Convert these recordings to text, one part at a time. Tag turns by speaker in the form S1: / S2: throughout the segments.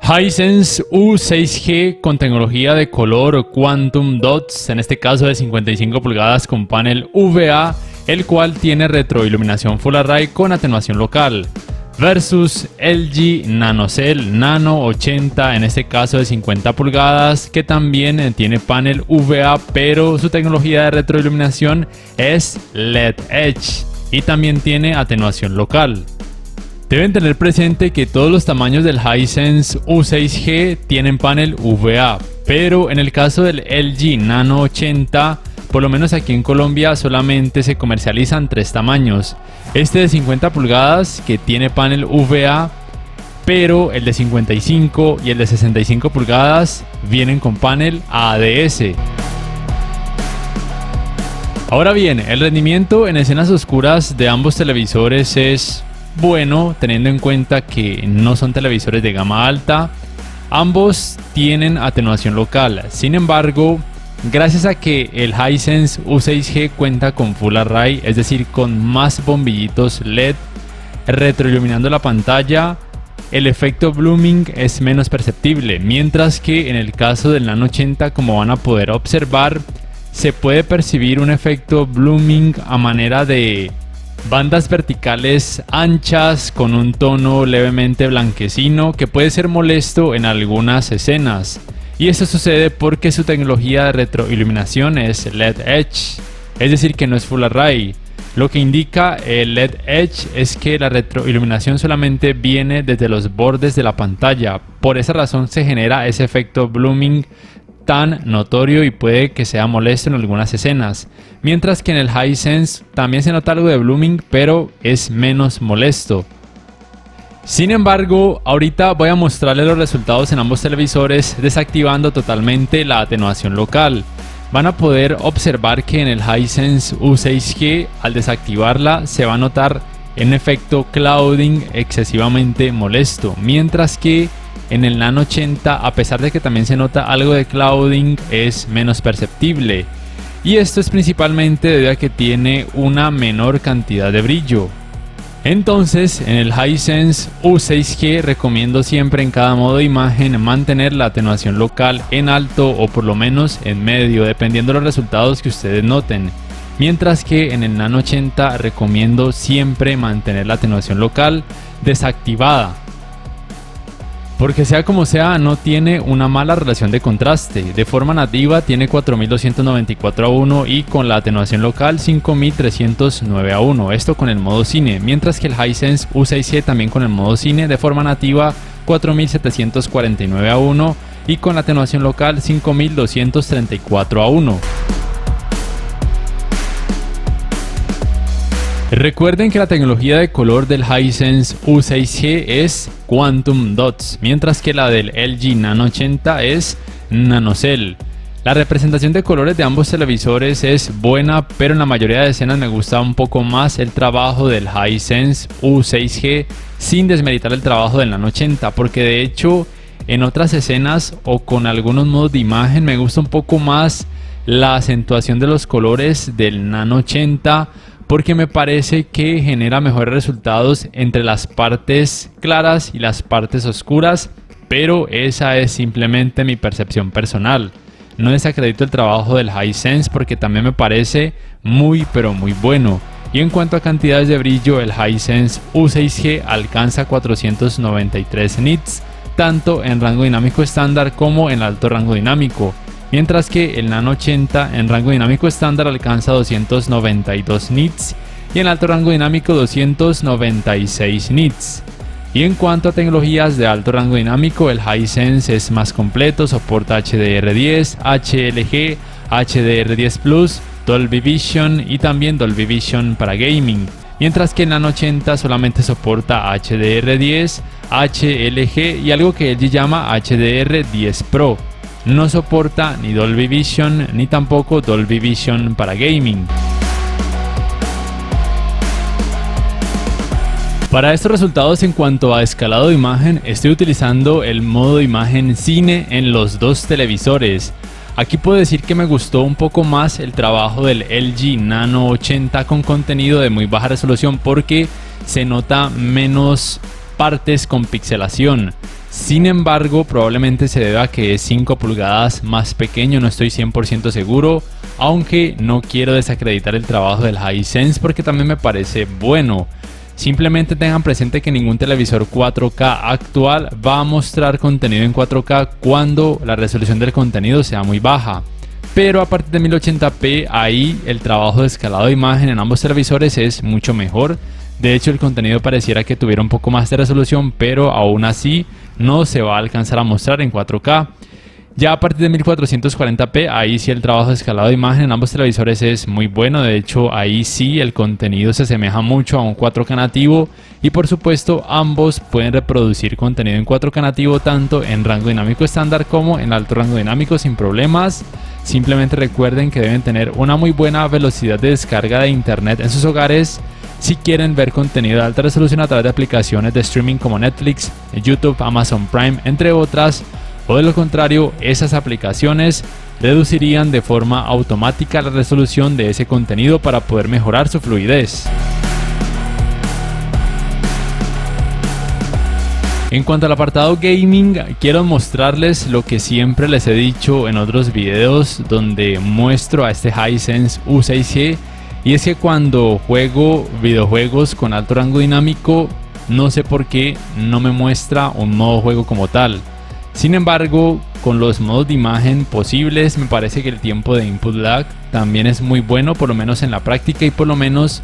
S1: Hisense U6G con tecnología de color Quantum Dots, en este caso de 55 pulgadas con panel VA, el cual tiene retroiluminación Full Array con atenuación local, versus LG NanoCell Nano 80, en este caso de 50 pulgadas, que también tiene panel VA, pero su tecnología de retroiluminación es LED Edge y también tiene atenuación local. Deben tener presente que todos los tamaños del Hisense U6G tienen panel VA, pero en el caso del LG Nano 80, por lo menos aquí en Colombia, solamente se comercializan 3 tamaños. Este de 50 pulgadas que tiene panel VA, pero el de 55 y el de 65 pulgadas vienen con panel ADS. Ahora bien, el rendimiento en escenas oscuras de ambos televisores es bueno, teniendo en cuenta que no son televisores de gama alta. Ambos tienen atenuación local. Sin embargo, gracias a que el Hisense U6G cuenta con Full Array, es decir, con más bombillitos LED retroiluminando la pantalla, el efecto blooming es menos perceptible, mientras que en el caso del Nano 80, como van a poder observar, se puede percibir un efecto blooming a manera de bandas verticales anchas con un tono levemente blanquecino que puede ser molesto en algunas escenas. Y esto sucede porque su tecnología de retroiluminación es LED Edge, es decir que no es Full Array. Lo que indica el LED Edge es que la retroiluminación solamente viene desde los bordes de la pantalla. Por esa razón se genera ese efecto blooming tan notorio y puede que sea molesto en algunas escenas, mientras que en el Hisense también se nota algo de blooming, pero es menos molesto. Sin embargo, ahorita voy a mostrarles los resultados en ambos televisores desactivando totalmente la atenuación local. Van a poder observar que en el Hisense U6G, al desactivarla, se va a notar un efecto clouding excesivamente molesto, mientras que en el Nano 80, a pesar de que también se nota algo de clouding, es menos perceptible. Y esto es principalmente debido a que tiene una menor cantidad de brillo. Entonces, en el Hisense U6G recomiendo siempre en cada modo de imagen mantener la atenuación local en alto o por lo menos en medio, dependiendo de los resultados que ustedes noten. Mientras que en el Nano 80 recomiendo siempre mantener la atenuación local desactivada, porque sea como sea no tiene una mala relación de contraste. De forma nativa tiene 4294:1 y con la atenuación local 5309:1, esto con el modo cine, mientras que el Hisense U6G también con el modo cine de forma nativa 4749:1 y con la atenuación local 5234:1. Recuerden que la tecnología de color del Hisense U6G es Quantum Dots, mientras que la del LG Nano 80 es NanoCell. La representación de colores de ambos televisores es buena, pero en la mayoría de escenas me gusta un poco más el trabajo del Hisense U6G, sin desmeritar el trabajo del Nano 80, porque de hecho en otras escenas o con algunos modos de imagen me gusta un poco más la acentuación de los colores del Nano 80, porque me parece que genera mejores resultados entre las partes claras y las partes oscuras, pero esa es simplemente mi percepción personal. No desacredito el trabajo del Hisense porque también me parece muy pero muy bueno. Y en cuanto a cantidades de brillo, el Hisense U6G alcanza 493 nits, tanto en rango dinámico estándar como en alto rango dinámico, mientras que el Nano 80 en rango dinámico estándar alcanza 292 nits y en alto rango dinámico 296 nits. Y en cuanto a tecnologías de alto rango dinámico, el Hisense es más completo, soporta HDR10, HLG, HDR10 Plus, Dolby Vision y también Dolby Vision para gaming, mientras que el Nano 80 solamente soporta HDR10, HLG y algo que LG llama HDR10 Pro. No soporta ni Dolby Vision ni tampoco Dolby Vision para gaming. Para estos resultados en cuanto a escalado de imagen, estoy utilizando el modo de imagen cine en los dos televisores. Aquí puedo decir que me gustó un poco más el trabajo del LG Nano 80 con contenido de muy baja resolución porque se nota menos partes con pixelación. Sin embargo, probablemente se deba a que es 5 pulgadas más pequeño, no estoy 100% seguro, aunque no quiero desacreditar el trabajo del Hisense porque también me parece bueno. Simplemente tengan presente que ningún televisor 4K actual va a mostrar contenido en 4K cuando la resolución del contenido sea muy baja. Pero a partir de 1080p, ahí el trabajo de escalado de imagen en ambos televisores es mucho mejor. De hecho, el contenido pareciera que tuviera un poco más de resolución, pero aún así no se va a alcanzar a mostrar en 4K. Ya a partir de 1440p, ahí sí el trabajo de escalado de imagen en ambos televisores es muy bueno. De hecho, ahí sí el contenido se asemeja mucho a un 4K nativo. Y por supuesto, ambos pueden reproducir contenido en 4K nativo tanto en rango dinámico estándar como en alto rango dinámico sin problemas. Simplemente recuerden que deben tener una muy buena velocidad de descarga de internet en sus hogares si quieren ver contenido de alta resolución a través de aplicaciones de streaming como Netflix, YouTube, Amazon Prime, entre otras. O de lo contrario, esas aplicaciones reducirían de forma automática la resolución de ese contenido para poder mejorar su fluidez. En cuanto al apartado gaming, quiero mostrarles lo que siempre les he dicho en otros videos donde muestro a este Hisense U6G, y es que cuando juego videojuegos con alto rango dinámico, no sé por qué no me muestra un modo juego como tal. Sin embargo, con los modos de imagen posibles, me parece que el tiempo de input lag también es muy bueno, por lo menos en la práctica y por lo menos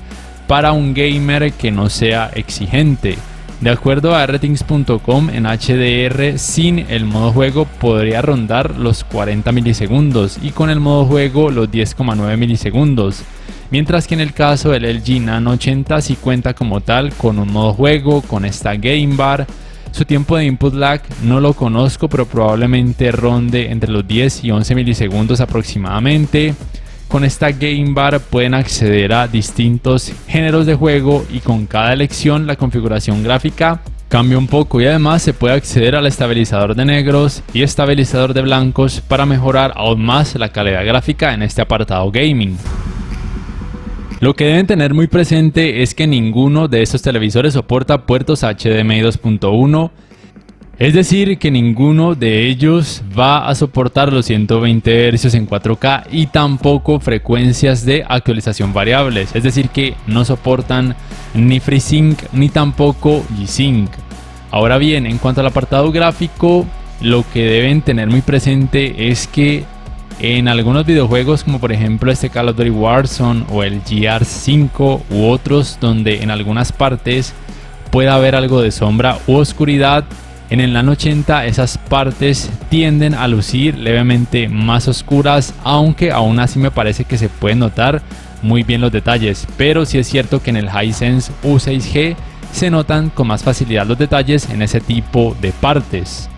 S1: para un gamer que no sea exigente. De acuerdo a rtings.com, en HDR sin el modo juego podría rondar los 40 milisegundos y con el modo juego los 10,9 milisegundos. Mientras que en el caso del LG Nano 80 sí cuenta como tal con un modo juego, con esta Game Bar. Su tiempo de input lag no lo conozco, pero probablemente ronde entre los 10 y 11 milisegundos aproximadamente. Con esta Game Bar pueden acceder a distintos géneros de juego y con cada elección la configuración gráfica cambia un poco, y además se puede acceder al estabilizador de negros y estabilizador de blancos para mejorar aún más la calidad gráfica en este apartado gaming. Lo que deben tener muy presente es que ninguno de estos televisores soporta puertos HDMI 2.1, es decir, que ninguno de ellos va a soportar los 120 Hz en 4K y tampoco frecuencias de actualización variables, es decir, que no soportan ni FreeSync ni tampoco G-Sync. Ahora bien, en cuanto al apartado gráfico, lo que deben tener muy presente es que en algunos videojuegos, como por ejemplo este Call of Duty Warzone o el GR5 u otros, donde en algunas partes puede haber algo de sombra u oscuridad, en el Nano 80 esas partes tienden a lucir levemente más oscuras, aunque aún así me parece que se pueden notar muy bien los detalles. Pero sí es cierto que en el Hisense U6G se notan con más facilidad los detalles en ese tipo de partes.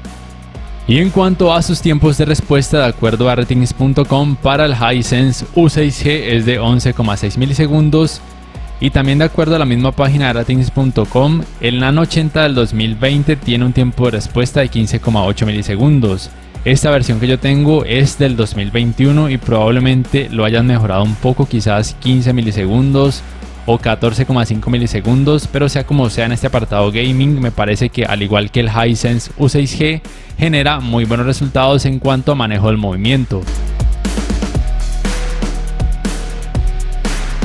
S1: Y en cuanto a sus tiempos de respuesta, de acuerdo a rtings.com, para el Hisense U6G es de 11,6 milisegundos. Y también de acuerdo a la misma página de rtings.com, el Nano 80 del 2020 tiene un tiempo de respuesta de 15,8 milisegundos. Esta versión que yo tengo es del 2021 y probablemente lo hayan mejorado un poco, quizás 15 milisegundos o 14,5 milisegundos, pero sea como sea, en este apartado gaming me parece que al igual que el Hisense U6G genera muy buenos resultados en cuanto a manejo del movimiento.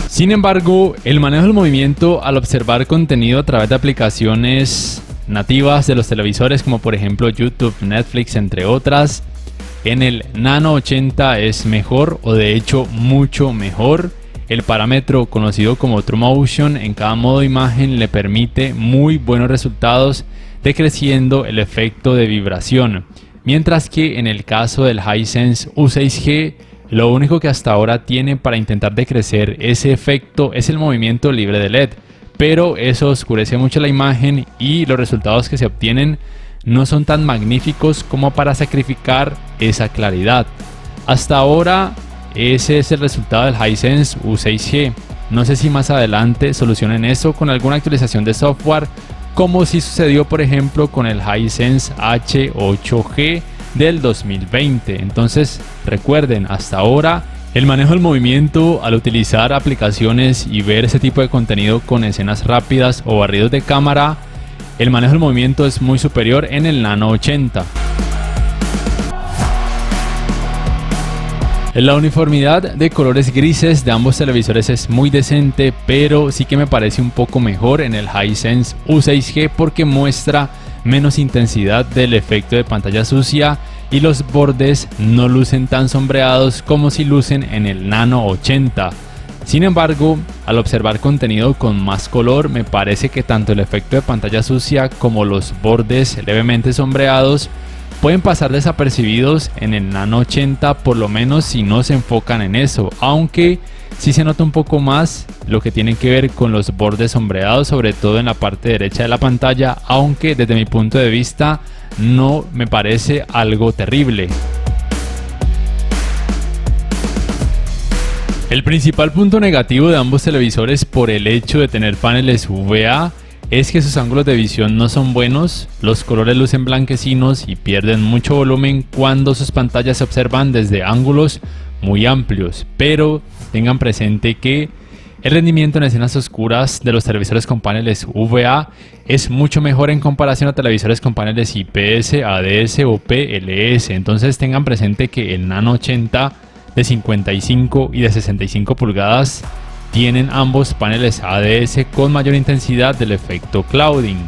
S1: Sin embargo, el manejo del movimiento al observar contenido a través de aplicaciones nativas de los televisores como por ejemplo YouTube, Netflix, entre otras, en el Nano 80 es mejor, o de hecho mucho mejor. El parámetro conocido como TrueMotion en cada modo de imagen le permite muy buenos resultados decreciendo el efecto de vibración, mientras que en el caso del Hisense U6G lo único que hasta ahora tiene para intentar decrecer ese efecto es el movimiento libre de LED, pero eso oscurece mucho la imagen y los resultados que se obtienen no son tan magníficos como para sacrificar esa claridad. Hasta ahora ese es el resultado del Hisense U6G. No sé si más adelante solucionen eso con alguna actualización de software, como si sucedió por ejemplo con el Hisense H8G del 2020. Entonces recuerden, hasta ahora el manejo del movimiento al utilizar aplicaciones y ver ese tipo de contenido con escenas rápidas o barridos de cámara el manejo del movimiento es muy superior en el Nano 80. La uniformidad de colores grises de ambos televisores es muy decente, pero sí que me parece un poco mejor en el Hisense U6G porque muestra menos intensidad del efecto de pantalla sucia y los bordes no lucen tan sombreados como si lucen en el Nano 80. Sin embargo, al observar contenido con más color, me parece que tanto el efecto de pantalla sucia como los bordes levemente sombreados pueden pasar desapercibidos en el Nano 80, por lo menos si no se enfocan en eso, aunque sí se nota un poco más lo que tiene que ver con los bordes sombreados, sobre todo en la parte derecha de la pantalla, aunque desde mi punto de vista no me parece algo terrible. El principal punto negativo de ambos televisores por el hecho de tener paneles VA es que sus ángulos de visión no son buenos, los colores lucen blanquecinos y pierden mucho volumen cuando sus pantallas se observan desde ángulos muy amplios, pero tengan presente que el rendimiento en escenas oscuras de los televisores con paneles VA es mucho mejor en comparación a televisores con paneles IPS, ADS o PLS, entonces tengan presente que el Nano 80 de 55 y de 65 pulgadas tienen ambos paneles ADS con mayor intensidad del efecto clouding.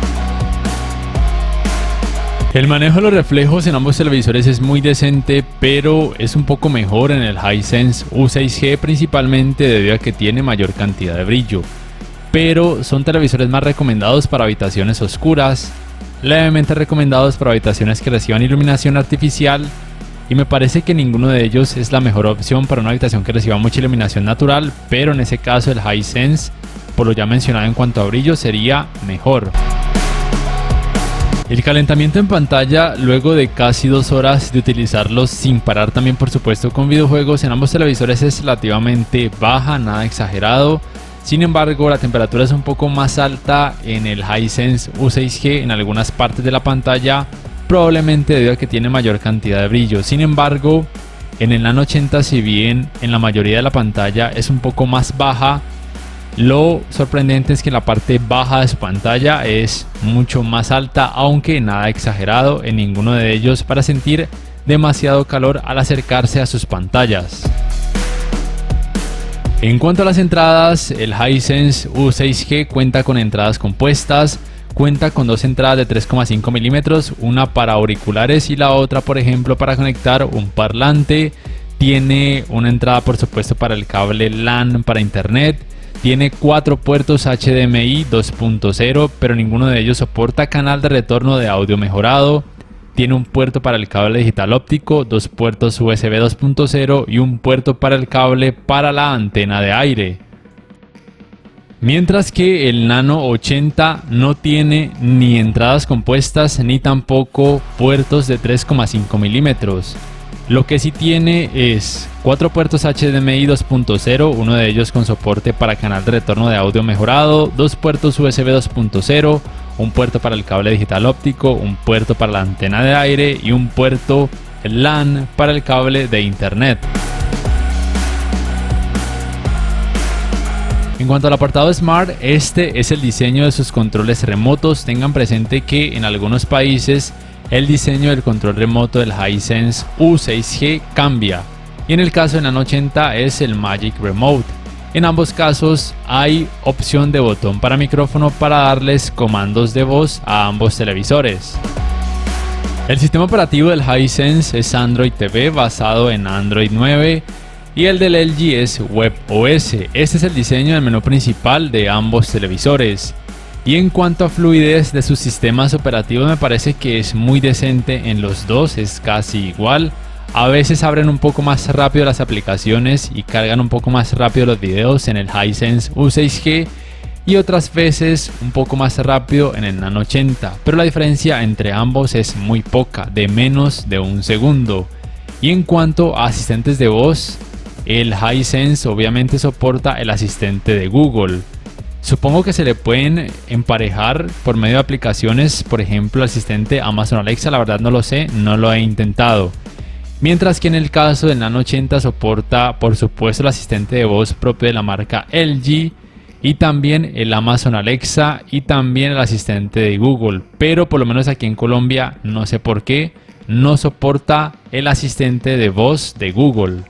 S1: El manejo de los reflejos en ambos televisores es muy decente, pero es un poco mejor en el Hisense U6G, principalmente debido a que tiene mayor cantidad de brillo. Pero son televisores más recomendados para habitaciones oscuras, levemente recomendados para habitaciones que reciban iluminación artificial, y me parece que ninguno de ellos es la mejor opción para una habitación que reciba mucha iluminación natural, pero en ese caso el Hisense, por lo ya mencionado en cuanto a brillo, sería mejor. El calentamiento en pantalla luego de casi 2 horas de utilizarlos sin parar, también por supuesto con videojuegos, en ambos televisores es relativamente baja, nada exagerado. Sin embargo, la temperatura es un poco más alta en el Hisense U6G en algunas partes de la pantalla, probablemente debido a que tiene mayor cantidad de brillo. Sin embargo, en el Nano 80, si bien en la mayoría de la pantalla es un poco más baja, lo sorprendente es que la parte baja de su pantalla es mucho más alta, aunque nada exagerado en ninguno de ellos para sentir demasiado calor al acercarse a sus pantallas. En cuanto a las entradas, el Hisense U6G cuenta con entradas compuestas. Cuenta con 2 entradas de 3,5 milímetros, una para auriculares y la otra, por ejemplo, para conectar un parlante. Tiene una entrada, por supuesto, para el cable LAN para internet. Tiene 4 puertos HDMI 2.0, pero ninguno de ellos soporta canal de retorno de audio mejorado. Tiene un puerto para el cable digital óptico, 2 puertos USB 2.0 y un puerto para el cable para la antena de aire. Mientras que el Nano 80 no tiene ni entradas compuestas ni tampoco puertos de 3,5 milímetros. Lo que sí tiene es 4 puertos HDMI 2.0, uno de ellos con soporte para canal de retorno de audio mejorado, 2 puertos USB 2.0, un puerto para el cable digital óptico, un puerto para la antena de aire y un puerto LAN para el cable de internet. En cuanto al apartado Smart, este es el diseño de sus controles remotos. Tengan presente que en algunos países el diseño del control remoto del Hisense U6G cambia, y en el caso del Nano 80 es el Magic Remote. En ambos casos hay opción de botón para micrófono para darles comandos de voz a ambos televisores. El sistema operativo del Hisense es Android TV basado en Android 9. Y el del LG es WebOS. Este es el diseño del menú principal de ambos televisores. Y en cuanto a fluidez de sus sistemas operativos, me parece que es muy decente en los dos, es casi igual. A veces abren un poco más rápido las aplicaciones y cargan un poco más rápido los videos en el Hisense U6G y otras veces un poco más rápido en el Nano 80, pero la diferencia entre ambos es muy poca, de menos de 1 segundo. Y en cuanto a asistentes de voz, el Hisense obviamente soporta el asistente de Google. Supongo que se le pueden emparejar por medio de aplicaciones, por ejemplo el asistente Amazon Alexa, la verdad no lo sé, no lo he intentado. Mientras que en el caso del Nano 80 soporta por supuesto el asistente de voz propio de la marca LG y también el Amazon Alexa y también el asistente de Google, pero por lo menos aquí en Colombia no sé por qué no soporta el asistente de voz de Google.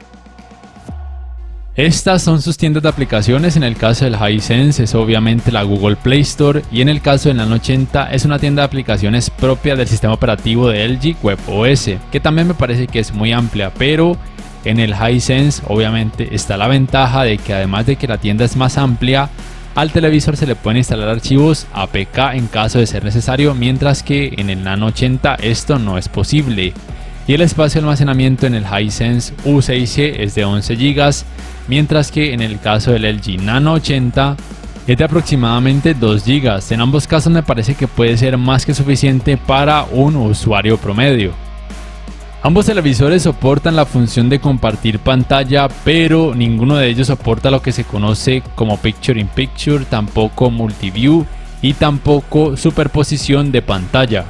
S1: Estas son sus tiendas de aplicaciones. En el caso del Hisense es obviamente la Google Play Store, y en el caso del Nano 80 es una tienda de aplicaciones propia del sistema operativo de LG WebOS, que también me parece que es muy amplia, pero en el Hisense obviamente está la ventaja de que además de que la tienda es más amplia, al televisor se le pueden instalar archivos APK en caso de ser necesario, mientras que en el Nano 80 esto no es posible. Y el espacio de almacenamiento en el Hisense U6G es de 11 GB, mientras que en el caso del LG Nano 80 es de aproximadamente 2 GB. En ambos casos me parece que puede ser más que suficiente para un usuario promedio. Ambos televisores soportan la función de compartir pantalla, pero ninguno de ellos soporta lo que se conoce como Picture in Picture, tampoco Multiview y tampoco superposición de pantalla.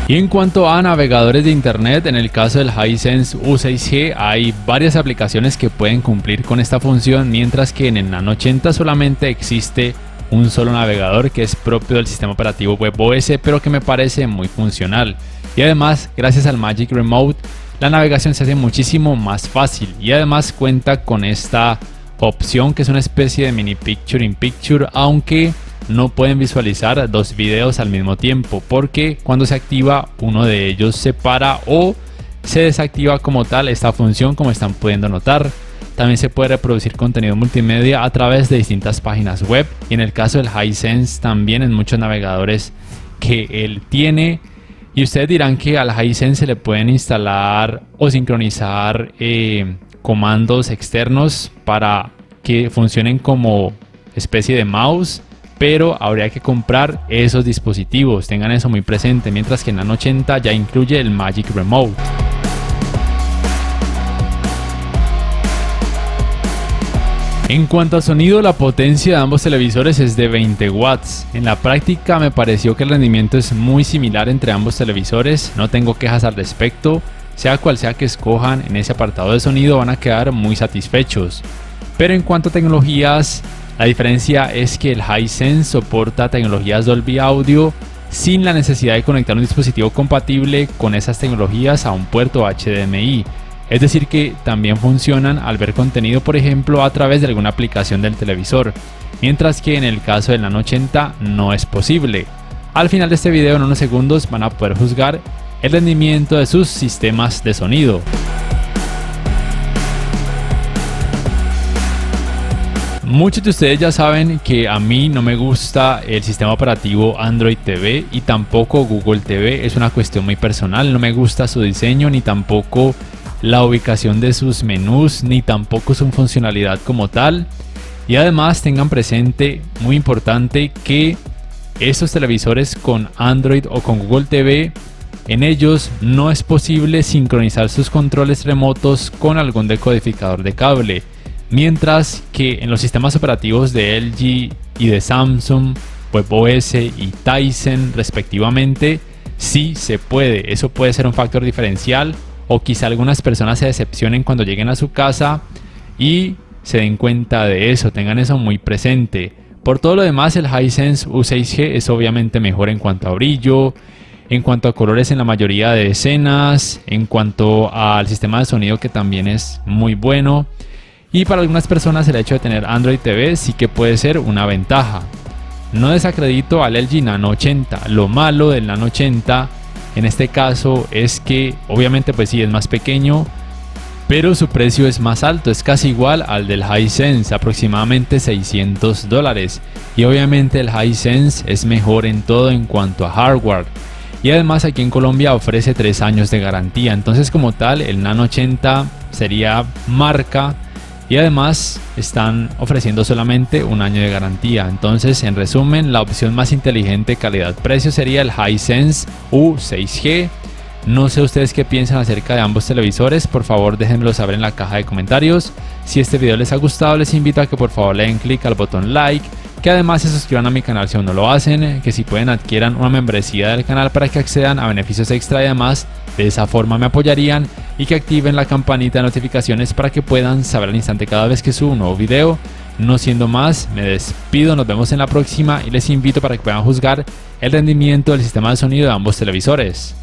S1: Y en cuanto a navegadores de internet, en el caso del Hisense U6G hay varias aplicaciones que pueden cumplir con esta función, mientras que en el Nano 80 solamente existe un solo navegador que es propio del sistema operativo WebOS, pero que me parece muy funcional. Y además, gracias al Magic Remote, la navegación se hace muchísimo más fácil, y además cuenta con esta opción que es una especie de mini Picture in Picture, aunque no pueden visualizar dos videos al mismo tiempo, porque cuando se activa uno de ellos se para o se desactiva como tal esta función, como están pudiendo notar. También se puede reproducir contenido multimedia a través de distintas páginas web, y en el caso del Hisense también en muchos navegadores que él tiene. Y ustedes dirán que al Hisense se le pueden instalar o sincronizar comandos externos para que funcionen como especie de mouse, pero habría que comprar esos dispositivos, tengan eso muy presente, mientras que en Nano 80 ya incluye el Magic Remote. En cuanto a sonido, la potencia de ambos televisores es de 20 watts. En la práctica me pareció que el rendimiento es muy similar entre ambos televisores, no tengo quejas al respecto. Sea cual sea que escojan en ese apartado de sonido, van a quedar muy satisfechos. Pero en cuanto a tecnologías, la diferencia es que el Hisense soporta tecnologías Dolby Audio sin la necesidad de conectar un dispositivo compatible con esas tecnologías a un puerto HDMI. Es decir, que también funcionan al ver contenido, por ejemplo, a través de alguna aplicación del televisor, mientras que en el caso del Nano 80 no es posible. Al final de este video, en unos segundos, van a poder juzgar el rendimiento de sus sistemas de sonido. Muchos de ustedes ya saben que a mí no me gusta el sistema operativo Android TV y tampoco Google TV, es una cuestión muy personal, no me gusta su diseño ni tampoco la ubicación de sus menús, ni tampoco su funcionalidad como tal. Y además tengan presente, muy importante, que estos televisores con Android o con Google TV, en ellos no es posible sincronizar sus controles remotos con algún decodificador de cable, mientras que en los sistemas operativos de LG y de Samsung, WebOS y Tizen respectivamente, sí se puede. Eso puede ser un factor diferencial, o quizá algunas personas se decepcionen cuando lleguen a su casa y se den cuenta de eso, tengan eso muy presente. Por todo lo demás, el Hisense U6G es obviamente mejor en cuanto a brillo, en cuanto a colores en la mayoría de escenas, en cuanto al sistema de sonido, que también es muy bueno. Y para algunas personas el hecho de tener Android TV sí que puede ser una ventaja. No desacredito al LG Nano 80, lo malo del Nano 80 en este caso es que obviamente pues sí es más pequeño, pero su precio es más alto, es casi igual al del Hisense, aproximadamente $600, y obviamente el Hisense es mejor en todo en cuanto a hardware, y además aquí en Colombia ofrece 3 años de garantía. Entonces como tal el Nano 80 sería marca, y además están ofreciendo solamente 1 año de garantía. Entonces, en resumen, la opción más inteligente calidad-precio sería el Hisense U6G. No sé ustedes qué piensan acerca de ambos televisores, por favor déjenmelo saber en la caja de comentarios. Si este video les ha gustado, les invito a que por favor le den clic al botón like, que además se suscriban a mi canal si aún no lo hacen, que si pueden adquieran una membresía del canal para que accedan a beneficios extra, y además de esa forma me apoyarían, y que activen la campanita de notificaciones para que puedan saber al instante cada vez que subo un nuevo video. No siendo más, me despido, nos vemos en la próxima y les invito para que puedan juzgar el rendimiento del sistema de sonido de ambos televisores.